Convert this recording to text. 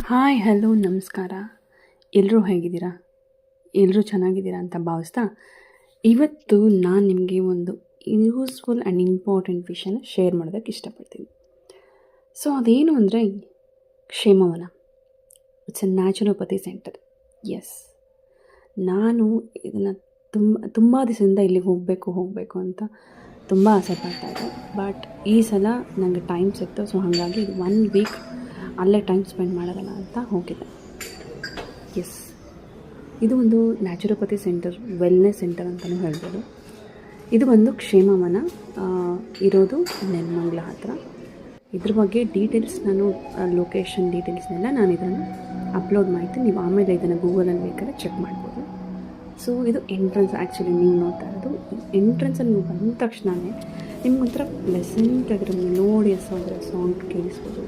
Hi hello ನಮಸ್ಕಾರ. ಎಲ್ಲರೂ ಹೇಗಿದ್ದೀರಾ? ಎಲ್ಲರೂ ಚೆನ್ನಾಗಿದ್ದೀರಾ ಅಂತ ಭಾವಿಸ್ತಾ ಇವತ್ತು ನಾನು ನಿಮಗೆ ಒಂದು ಯೂಸ್ಫುಲ್ ಆ್ಯಂಡ್ ಇಂಪಾರ್ಟೆಂಟ್ ವಿಷಯನ ಶೇರ್ ಮಾಡೋದಕ್ಕೆ ಇಷ್ಟಪಡ್ತೀನಿ. ಸೊ ಅದೇನು ಅಂದರೆ Kshemavana. It's a naturopathy centre. Yes, ನಾನು ಇದನ್ನು ತುಂಬ ದಿವಸದಿಂದ ಇಲ್ಲಿಗೆ ಹೋಗಬೇಕು ಅಂತ ತುಂಬ ಆಸೆ ಪಡ್ತಾಯಿದ್ದೆ. ಬಟ್ ಈ ಸಲ ನನಗೆ ಟೈಮ್ ಸಿಕ್ತು. ಸೊ ಹಾಗಾಗಿ 1 ವೀಕ್ ಅಲ್ಲೇ ಟೈಮ್ ಸ್ಪೆಂಡ್ ಮಾಡೋಣ ಅಂತ ಹೋಗಿದ್ದೆ. ಎಸ್, ಇದು ಒಂದು ನ್ಯಾಚುರೋಪತಿ ಸೆಂಟರ್, ವೆಲ್ನೆಸ್ ಸೆಂಟರ್ ಅಂತಲೂ ಹೇಳ್ಬೋದು. ಇದು ಒಂದು ಕ್ಷೇಮವನ ಇರೋದು ನೆಲಮಂಗಲ ಹತ್ರ. ಇದ್ರ ಬಗ್ಗೆ ಡೀಟೇಲ್ಸ್ ಲೊಕೇಶನ್ ಡೀಟೇಲ್ಸ್ನೆಲ್ಲ ನಾನು ಇದನ್ನು ಅಪ್ಲೋಡ್ ಮಾಡ್ತೀನಿ. ನೀವು ಆಮೇಲೆ ಇದನ್ನು ಗೂಗಲಲ್ಲಿ ಬೇಕಾದ್ರೆ ಚೆಕ್ ಮಾಡ್ಬೋದು. ಸೊ ಇದು ಎಂಟ್ರೆನ್ಸ್. ಆ್ಯಕ್ಚುಲಿ ನೀವು ನೋಡ್ತಾ ಇರೋದು ಎಂಟ್ರೆನ್ಸಲ್ಲಿ ನೀವು ಬಂದ ತಕ್ಷಣವೇ ನಿಮ್ಗೊಂಥರ ಪ್ಲೆಸೆಂಟ್ ಆಗಿರೋ ಮೆಲೋಡಿಯಸ್ ಆಗಿರೋ ಸೌಂಡ್ ಕೇಳಿಸ್ಬೋದು.